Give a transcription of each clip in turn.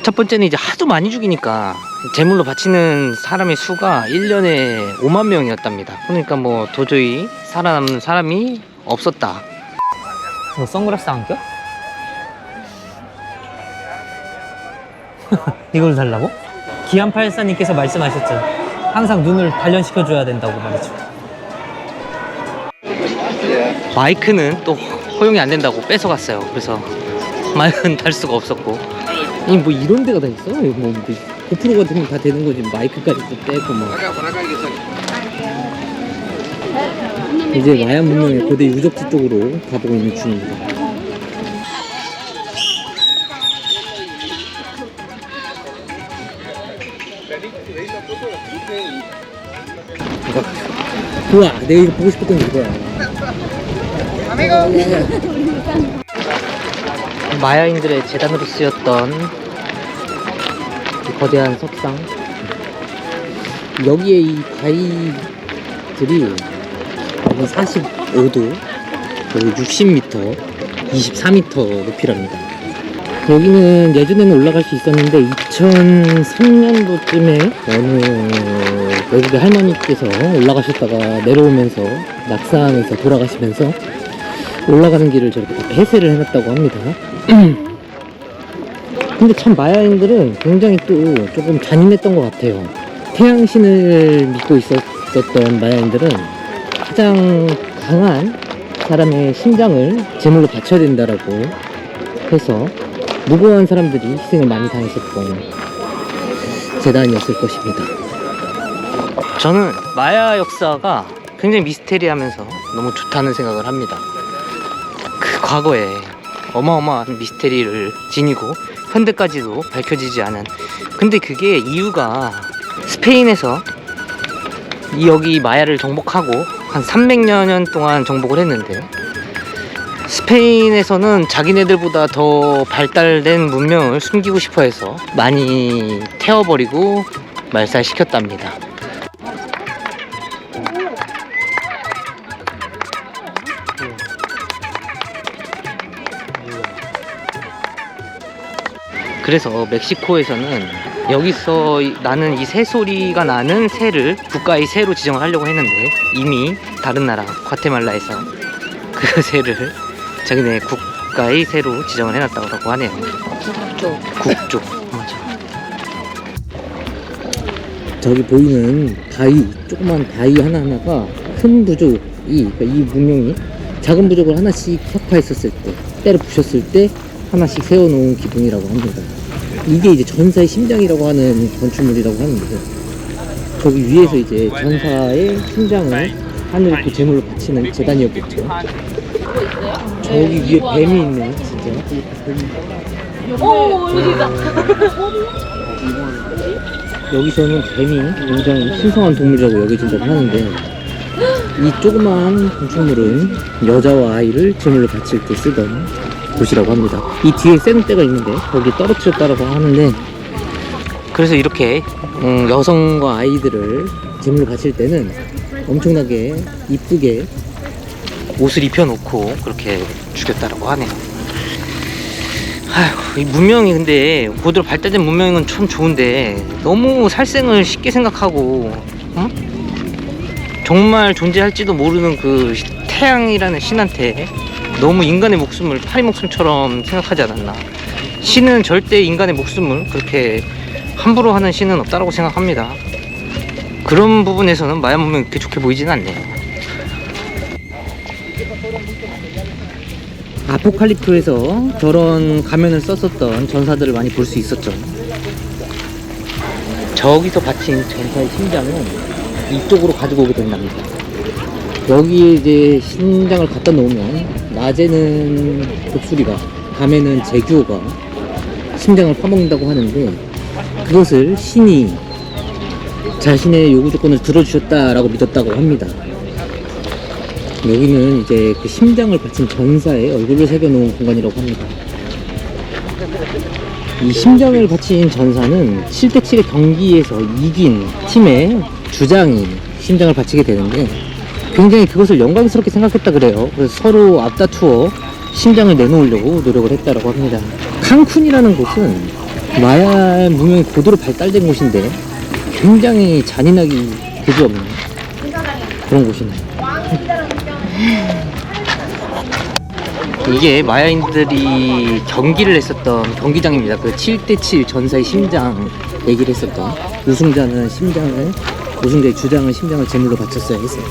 첫 번째는 이제 하도 많이 죽이니까 제물로 바치는 사람의 수가 1년에 5만 명이었답니다. 그러니까 뭐 도저히 살아남는 사람이 없었다. 너 선글라스 안 껴? 이걸 달라고? 기안84님께서 말씀하셨죠. 항상 눈을 단련시켜줘야 된다고 말이죠. 마이크는 또 허용이 안 된다고 뺏어갔어요. 그래서 마이크는 달 수가 없었고. 이 뭐 이런 데가 다 있어? 뭐 고프로 같은 건 다 되는 거지. 마이크까지 또 떼고 막. 이제 마야 문명의 고대 유적지 쪽으로 가보고 있는 중입니다. 우와, 내가 이거 보고 싶었던 게 이거야. 마야인들의 재단으로 쓰였던 이 거대한 석상. 여기에 이 바위들이 45도, 60m, 24m 높이랍니다. 여기는 예전에는 올라갈 수 있었는데 2003년도쯤에 어느 외국의 할머니께서 올라가셨다가 내려오면서 낙상해서 돌아가시면서 올라가는 길을 저렇게 폐쇄를 해놨다고 합니다. 근데 참 마야인들은 굉장히 또 조금 잔인했던 것 같아요. 태양신을 믿고 있었던 마야인들은 가장 강한 사람의 심장을 제물로 바쳐야 된다라고 해서 무고한 사람들이 희생을 많이 당했었던 재단이었을 것입니다. 저는 마야 역사가 굉장히 미스테리하면서 너무 좋다는 생각을 합니다. 그 과거에 어마어마한 미스테리를 지니고 현대까지도 밝혀지지 않은, 근데 그게 이유가 스페인에서 여기 마야를 정복하고 한 300여 년 동안 정복을 했는데, 스페인에서는 자기네들보다 더 발달된 문명을 숨기고 싶어 해서 많이 태워버리고 말살시켰답니다. 그래서 멕시코에서는 여기서 나는 이 새 소리가 나는 새를 국가의 새로 지정을 하려고 했는데, 이미 다른 나라 과테말라에서 그 새를 자기네 국가의 새로 지정을 해놨다고 하네요. 국조. 맞아. 저기 보이는 바위, 조그만 바위 하나하나가 큰 부족이, 그러니까 이 문명이 작은 부족을 하나씩 혁파했었을 때, 때려 부셨을 때 하나씩 세워놓은 기둥이라고 합니다. 이게 이제 전사의 심장이라고 하는 건축물이라고 하는데, 저기 위에서 이제 전사의 심장을 하늘 그 제물로 바치는 재단이었겠죠. 저기 위에 뱀이 있네, 진짜. 오, 여기다. 여기서는 뱀이 굉장히 신성한 동물이라고 여겨진다고 하는데, 이 조그만 건축물은 여자와 아이를 제물로 바칠 때 쓰던 곳이라고 합니다. 이 뒤에 쇠눈대가 있는데 거기 떨어뜨렸다고 하는데, 그래서 이렇게 여성과 아이들을 제물로 바칠 때는 엄청나게 이쁘게 옷을 입혀놓고 그렇게 죽였다라고 하네요. 아이고, 이 문명이 근데 고도로 발달된 문명인 건 참 좋은데 너무 살생을 쉽게 생각하고, 정말 존재할지도 모르는 그 태양이라는 신한테 너무 인간의 목숨을 파리 목숨처럼 생각하지 않았나. 신은 절대 인간의 목숨을 그렇게 함부로 하는 신은 없다고 생각합니다. 그런 부분에서는 마야 문명이 그렇게 좋게 보이지는 않네요. 아포칼립토에서 저런 가면을 썼었던 전사들을 많이 볼 수 있었죠. 저기서 바친 전사의 심장은 이쪽으로 가지고 오게 된답니다. 여기에 이제 심장을 갖다 놓으면 낮에는 독수리가, 밤에는 제규어가 심장을 파먹는다고 하는데, 그것을 신이 자신의 요구 조건을 들어주셨다라고 믿었다고 합니다. 여기는 이제 그 심장을 바친 전사의 얼굴을 새겨놓은 공간이라고 합니다. 이 심장을 바친 전사는 7대7의 경기에서 이긴 팀의 주장이 심장을 바치게 되는데, 굉장히 그것을 영광스럽게 생각했다 그래요. 그래서 서로 앞다투어 심장을 내놓으려고 노력을 했다고 합니다. 칸쿤이라는 곳은 마야 문명이 고도로 발달된 곳인데 굉장히 잔인하기 그지없는 그런 곳이네. 이게 마야인들이 경기를 했었던 경기장입니다. 그 7대7 전사의 심장 얘기를 했었던 우승자의 주장을 심장을 제물로 바쳤어야 했었다.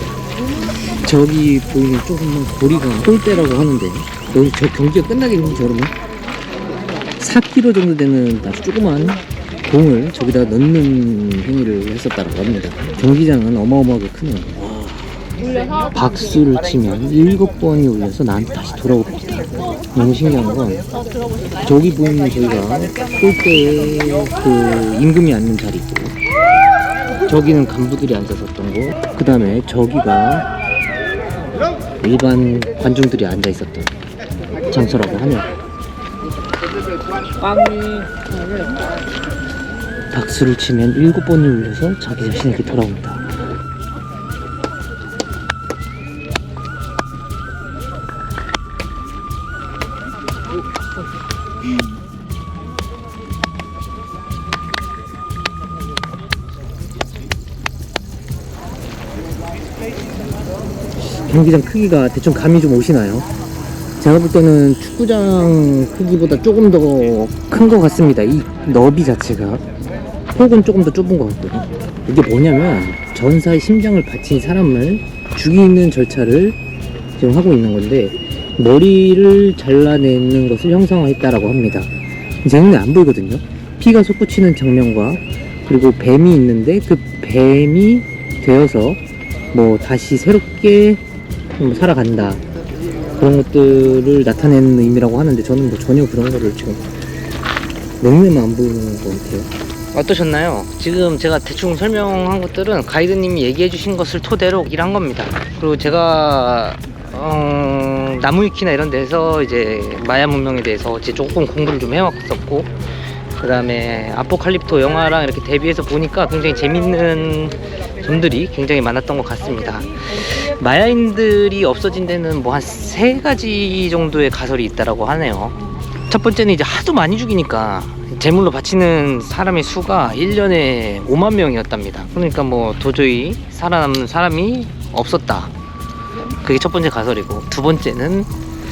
저기 보이는 조금만 고리가 홀대라고 하는데 여기 저 경기가 끝나겠는지 그러면 4kg 정도 되는 아주 조그만 공을 저기다 넣는 행위를 했었다고 합니다. 경기장은 어마어마하게 크네요. 박수를 치면 7번이 울려서 나한테 다시 돌아옵니다. 너무 신기한 건 저기 보이는 저희가 꼴대에 그 임금이 앉는 자리고 저기는 간부들이 앉았었던 곳, 그 다음에 저기가 일반 관중들이 앉아 있었던 장소라고 하네요. 박수를 치면 7번이 울려서 자기 자신에게 돌아옵니다. 경기장 크기가 대충 감이 좀 오시나요? 제가 볼 때는 축구장 크기보다 조금 더 큰 것 같습니다. 이 너비 자체가. 폭은 조금 더 좁은 것 같고요. 이게 뭐냐면 전사의 심장을 바친 사람을 죽이는 절차를 지금 하고 있는 건데 머리를 잘라내는 것을 형상화했다라고 합니다. 제 눈에 안 보이거든요. 피가 솟구치는 장면과 그리고 뱀이 있는데 그 뱀이 되어서 뭐 다시 새롭게 살아간다, 그런 것들을 나타내는 의미라고 하는데 저는 뭐 전혀 그런 거를 지금 냉면만 안 보이는 것 같아요. 어떠셨나요? 지금 제가 대충 설명한 것들은 가이드님이 얘기해 주신 것을 토대로 일한 겁니다. 그리고 제가 나무위키나 이런 데서 이제 마야 문명에 대해서 이제 조금 공부를 좀 해왔었고, 그 다음에 아포칼립토 영화랑 이렇게 대비해서 보니까 굉장히 재밌는 점들이 굉장히 많았던 것 같습니다. 마야인들이 없어진 데는 뭐 한 3가지 정도의 가설이 있다라고 하네요. 첫 번째는 이제 하도 많이 죽이니까 제물로 바치는 사람의 수가 1년에 5만 명이었답니다. 그러니까 뭐 도저히 살아남는 사람이 없었다. 그게 첫 번째 가설이고, 두 번째는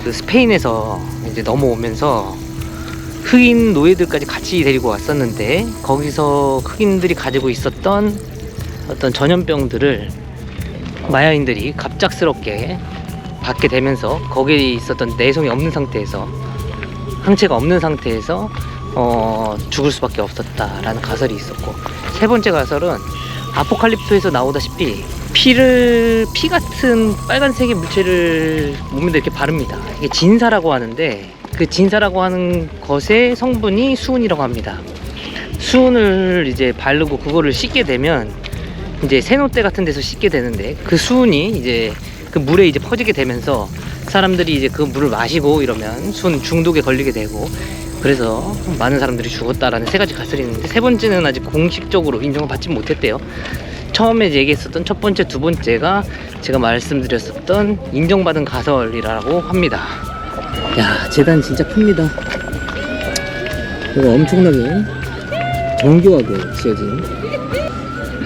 그 스페인에서 이제 넘어오면서 흑인 노예들까지 같이 데리고 왔었는데 거기서 흑인들이 가지고 있었던 어떤 전염병들을 마야인들이 갑작스럽게 받게 되면서 거기에 있었던 내성이 없는 상태에서, 항체가 없는 상태에서 죽을 수밖에 없었다라는 가설이 있었고, 세 번째 가설은 아포칼립토에서 나오다시피 피 같은 빨간색의 물체를 몸에다 이렇게 바릅니다. 이게 진사라고 하는데 그 진사라고 하는 것의 성분이 수은이라고 합니다. 수은을 이제 바르고 그거를 씻게 되면 이제 세노대 같은 데서 씻게 되는데 그 수은이 이제 그 물에 이제 퍼지게 되면서 사람들이 이제 그 물을 마시고 이러면 수은 중독에 걸리게 되고, 그래서 많은 사람들이 죽었다라는 3가지 가설이 있는데 세 번째는 아직 공식적으로 인정을 받지 못했대요. 처음에 얘기했었던 첫 번째, 두 번째가 제가 말씀드렸었던 인정받은 가설이라고 합니다. 야, 재단 진짜 큽니다. 이거 엄청나게 정교하게 지어진,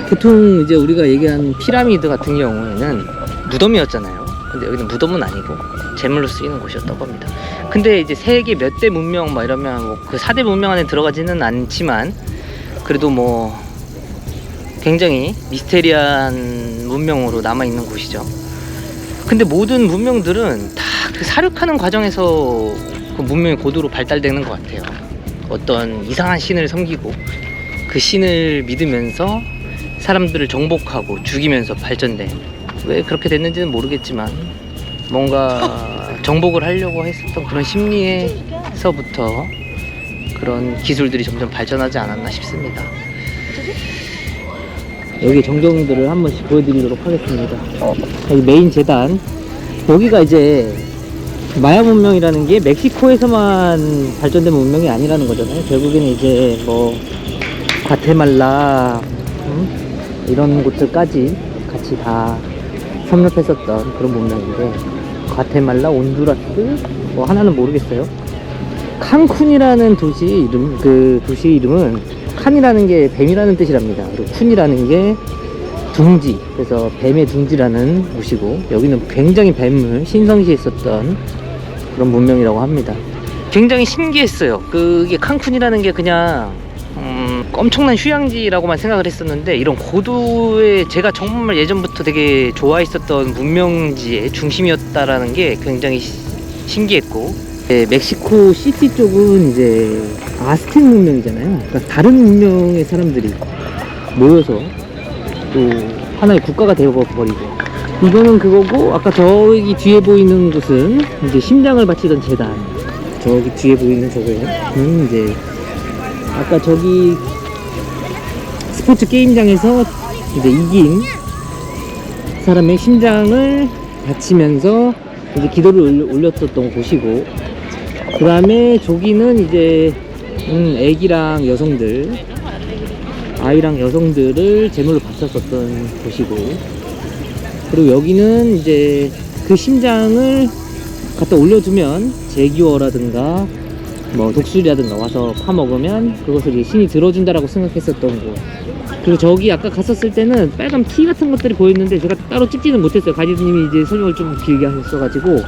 보통 이제 우리가 얘기한 피라미드 같은 경우에는 무덤이었잖아요. 근데 여기는 무덤은 아니고 제물로 쓰이는 곳이었다고 합니다. 근데 이제 세계 몇 대 문명 막 이러면 뭐 그 4대 문명 안에 들어가지는 않지만 그래도 뭐 굉장히 미스테리한 문명으로 남아있는 곳이죠. 근데 모든 문명들은 다 그 사륙하는 과정에서 그 문명이 고도로 발달되는 것 같아요. 어떤 이상한 신을 섬기고 그 신을 믿으면서 사람들을 정복하고 죽이면서 발전된, 왜 그렇게 됐는지는 모르겠지만 뭔가 정복을 하려고 했었던 그런 심리에서부터 그런 기술들이 점점 발전하지 않았나 싶습니다. 여기 전경들을 한 번씩 보여드리도록 하겠습니다. 여기 메인 재단, 여기가 이제 마야 문명이라는 게 멕시코에서만 발전된 문명이 아니라는 거잖아요. 결국에는 이제 뭐 과테말라 이런 곳들까지 같이 다 섭렵했었던 그런 문명인데, 과테말라, 온두라스, 뭐 하나는 모르겠어요. 칸쿤이라는 도시 이름, 그 도시 이름은 칸이라는 게 뱀이라는 뜻이랍니다. 그리고 쿤이라는 게 둥지, 그래서 뱀의 둥지라는 곳이고, 여기는 굉장히 뱀을 신성시했었던 그런 문명이라고 합니다. 굉장히 신기했어요. 그게 칸쿤이라는 게 그냥 엄청난 휴양지라고만 생각을 했었는데, 이런 고도의, 제가 정말 예전부터 되게 좋아했었던 문명지의 중심이었다라는 게 굉장히 신기했고, 멕시코 시티 쪽은 이제 아스텍 문명이잖아요. 그러니까 다른 문명의 사람들이 모여서 또 하나의 국가가 되어버리고, 이거는 그거고, 아까 저기 뒤에 보이는 곳은 이제 심장을 바치던 재단, 저기 뒤에 보이는 저거는 이제 아까 저기 스포츠 게임장에서 이제 이긴 사람의 심장을 바치면서 이제 기도를 올렸었던 곳이고, 그 다음에 저기는 이제 애기랑 여성들, 아이랑 여성들을 제물로 바쳤었던 곳이고, 그리고 여기는 이제 그 심장을 갖다 올려주면 제규어라든가 뭐 독수리라든가 와서 파먹으면 그것을 이제 신이 들어준다라고 생각했었던 곳. 그리고 저기 아까 갔었을 때는 빨간 피 같은 것들이 보였는데 제가 따로 찍지는 못했어요. 가이드님이 이제 설명을 좀 길게 하셨어가지고.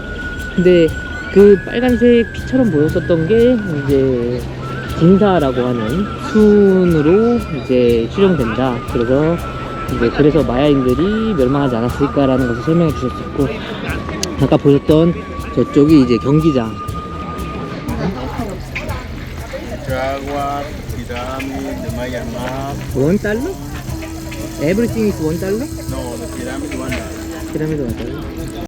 근데 그 빨간색 피처럼 보였었던 게 이제 진사라고 하는 순으로 이제 추정된다. 그래서 마야인들이 멸망하지 않았을까라는 것을 설명해 주셨었고, 아까 보셨던 저쪽이 이제 경기장. $1? Everything is $1? No, the pyramid $1. 피라미드 $1.